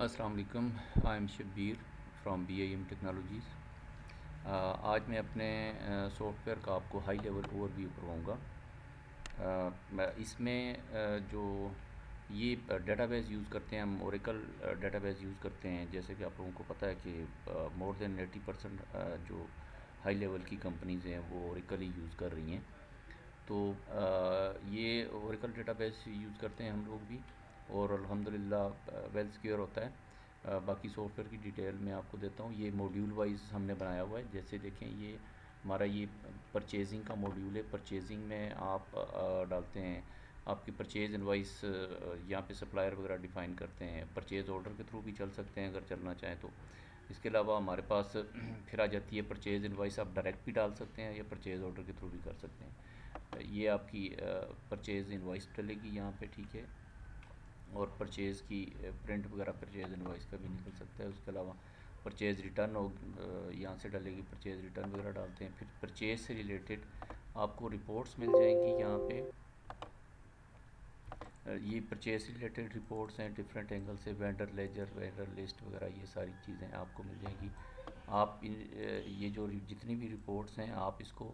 अस्सलाम वालेकुम। I am Shabbir from BIM technologies. आज मैं अपने सॉफ्टवेयर का आपको हाई लेवल ओवरव्यू करवाऊँगा। इसमें जो ये डेटाबेस यूज़ करते हैं, हम ओरेकल डेटाबेस यूज़ करते हैं। जैसे कि आप लोगों को पता है कि मोर देन 80% जो हाई लेवल की कंपनीज़ हैं वो ओरेकल ही यूज़ कर रही हैं। तो ये ओरेकल डेटाबेस यूज़ करते हैं हम लोग भी, और अल्हम्दुलिल्लाह वेल सिक्योर होता है। बाकी सॉफ्टवेयर की डिटेल मैं आपको देता हूँ। ये मॉड्यूल वाइज हमने बनाया हुआ है। जैसे देखें, ये हमारा ये परचेजिंग का मॉड्यूल है। परचेजिंग में आप डालते हैं आपकी परचेज़ इनवाइस, यहाँ पे सप्लायर वगैरह डिफ़ाइन करते हैं। परचेज़ ऑर्डर के थ्रू भी चल सकते हैं अगर चलना चाहें तो। इसके अलावा हमारे पास फिर आ जाती है परचेज़ इनवाइस। आप डायरेक्ट भी डाल सकते हैं या परचेज़ ऑर्डर के थ्रू भी कर सकते हैं। ये आपकी परचेज़ इनवाइस डलेगी यहाँ पे, ठीक है। और परचेज़ की प्रिंट वगैरह परचेज़ इनवाइस का भी निकल सकता है। उसके अलावा परचेज़ रिटर्न हो, यहाँ से डलेगी, परचेज़ रिटर्न वगैरह डालते हैं। फिर परचेज़ से रिलेटेड आपको रिपोर्ट्स मिल जाएंगी यहाँ पे। ये परचेज़ से रिलेटेड रिपोर्ट्स हैं डिफरेंट एंगल से, वेंडर लेजर, वेंडर लिस्ट वगैरह, ये सारी चीज़ें आपको मिल जाएंगी। आप ये जो जितनी भी रिपोर्ट्स हैं आप इसको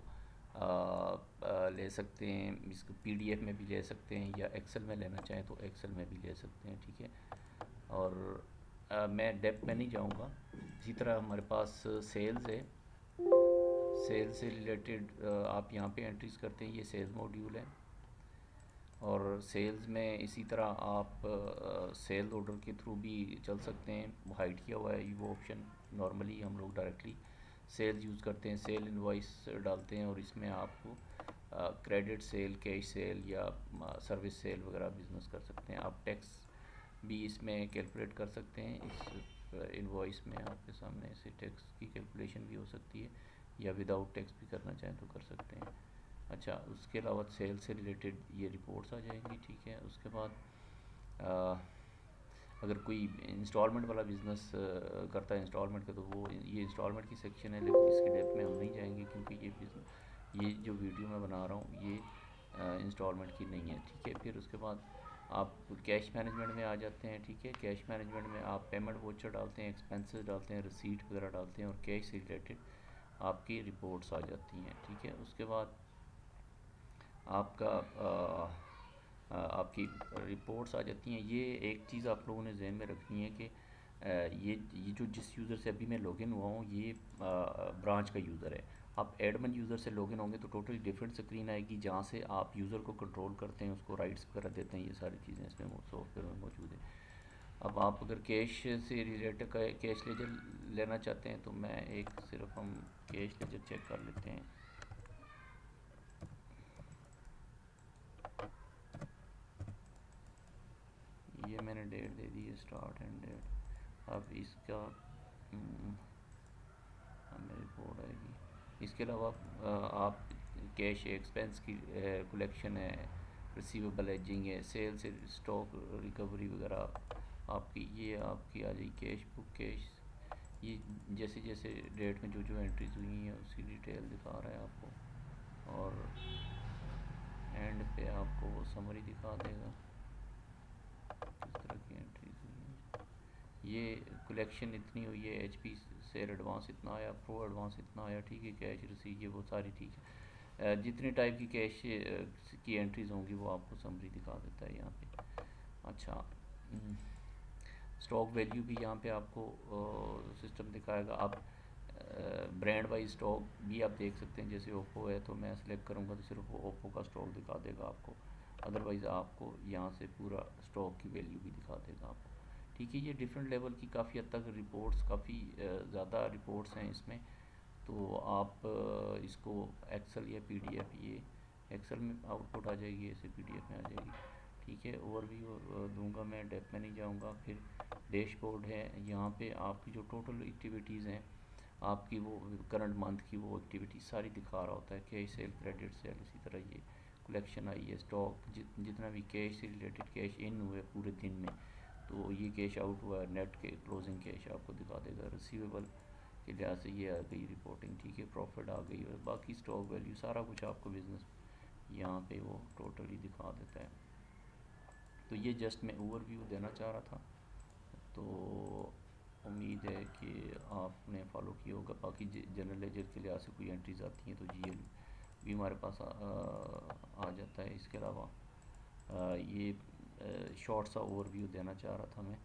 ले सकते हैं। इसको PDF में भी ले सकते हैं, या एक्सेल में लेना चाहें तो एक्सेल में भी ले सकते हैं, ठीक है। और मैं डेप्थ में नहीं जाऊंगा। इसी तरह हमारे पास सेल्स है। सेल्स से रिलेटेड आप यहाँ पे एंट्रीज करते हैं। ये सेल्स मॉड्यूल है। और सेल्स में इसी तरह आप सेल ऑर्डर के थ्रू भी चल सकते हैं। वो हाइड किया हुआ है वो ऑप्शन। नॉर्मली हम लोग डायरेक्टली सेल यूज़ करते हैं, सेल इनवॉइस डालते हैं, और इसमें आपको क्रेडिट सेल, कैश सेल या सर्विस सेल वगैरह बिजनेस कर सकते हैं। आप टैक्स भी इसमें कैलकुलेट कर सकते हैं। इस इनवॉइस में आपके सामने से टैक्स की कैलकुलेशन भी हो सकती है, या विदाउट टैक्स भी करना चाहें तो कर सकते हैं। अच्छा, उसके अलावा सेल से रिलेटेड ये रिपोर्ट्स आ जाएंगी, ठीक है। उसके बाद अ, अगर कोई इंस्टॉलमेंट वाला बिज़नेस करता है इंस्टॉलमेंट का, तो वो ये इंस्टॉलमेंट की सेक्शन है, लेकिन इसकी डेप्थ में हम नहीं जाएंगे क्योंकि ये जो वीडियो मैं बना रहा हूँ ये इंस्टॉलमेंट की नहीं है, ठीक है। फिर उसके बाद आप कैश मैनेजमेंट में आ जाते हैं, ठीक है। कैश मैनेजमेंट में आप पेमेंट वोचर डालते हैं, एक्सपेंसेस डालते हैं, रिसीट वगैरह डालते हैं, और कैश से रिलेटेड आपकी रिपोर्ट्स आ जाती हैं, ठीक है। उसके बाद आपका आपकी रिपोर्ट्स आ जाती हैं। ये एक चीज़ आप लोगों ने जहन में रखनी है कि ये जो जिस यूज़र से अभी मैं लॉगिन हुआ हूँ, ये ब्रांच का यूज़र है। आप एडमिन यूज़र से लॉगिन होंगे तो टोटली डिफरेंट स्क्रीन आएगी, जहाँ से आप यूज़र को कंट्रोल करते हैं, उसको राइट्स वगैरह देते हैं। ये सारी चीज़ें इसमें सॉफ्टवेयर में मौजूद है। अब आप अगर कैश से रिलेटेड कैश लेजर लेना चाहते हैं तो मैं सिर्फ हम कैश लेजर चेक कर लेते हैं। ये मैंने डेट दे दी है, स्टार्ट एंड डेट। अब इसका हमें रिपोर्ट आएगी। इसके अलावा आप कैश एक्सपेंस की कलेक्शन है, रिसीवेबल एजिंग है, सेल से स्टॉक रिकवरी वगैरह आपकी, ये आपकी आ जाएगी। कैश बुक, कैश, ये जैसे जैसे डेट में जो जो एंट्रीज हुई हैं उसकी डिटेल दिखा रहा है आपको, और एंड पे आपको वो समरी दिखा देगा किस तरह की एंट्रीज हुई हैं। ये कलेक्शन इतनी हुई है, HP शेयर एडवांस इतना आया, प्रो एडवांस इतना आया, ठीक है। कैश रिसीव ये वो सारी, ठीक है। जितनी टाइप की कैश की एंट्रीज होंगी वो आपको समरी दिखा देता है यहाँ पे। अच्छा, स्टॉक वैल्यू भी यहाँ पे आपको सिस्टम दिखाएगा। आप ब्रांड वाइज स्टॉक भी आप देख सकते हैं। जैसे ओप्पो है तो मैं सेलेक्ट करूँगा तो सिर्फ ओप्पो का स्टॉक दिखा देगा आपको। अदरवाइज़ आपको यहाँ से पूरा स्टॉक की वैल्यू भी दिखा देगा आपको, ठीक है। ये डिफरेंट लेवल की काफ़ी हद तक रिपोर्ट्स, काफ़ी ज़्यादा रिपोर्ट्स हैं इसमें। तो आप इसको एक्सेल या PDF, ये एक्सेल में आउटपुट आ जाएगी, ऐसे PDF में आ जाएगी, ठीक है। ओवरव्यू दूंगा मैं, डेप्थ में नहीं जाऊंगा। फिर डैशबोर्ड है। यहाँ पे आपकी जो टोटल एक्टिविटीज़ हैं आपकी, वो करंट मंथ की वो एक्टिविटी सारी दिखा रहा होता है। कैश सेल, क्रेडिट सेल, इसी तरह ये कलेक्शन आई है, स्टॉक, जितना भी कैश से रिलेटेड कैश इन हुए पूरे दिन में, तो ये कैश आउट हुआ है, नेट के क्लोजिंग कैश आपको दिखा देगा। रिसीवेबल के लिहाज से ये आ गई रिपोर्टिंग, ठीक है। प्रॉफिट आ गई, और बाकी स्टॉक वैल्यू सारा कुछ आपको बिजनेस यहाँ पे वो टोटली दिखा देता है। तो ये जस्ट मैं ओवरव्यू देना चाह रहा था। तो उम्मीद है कि आपने फॉलो किया होगा। बाकी जनरल लेजर के लिहाज से कोई एंट्रीज आती हैं तो जीएल भी हमारे पास आ जाता है। इसके अलावा ये शॉर्ट सा ओवरव्यू देना चाह रहा था मैं।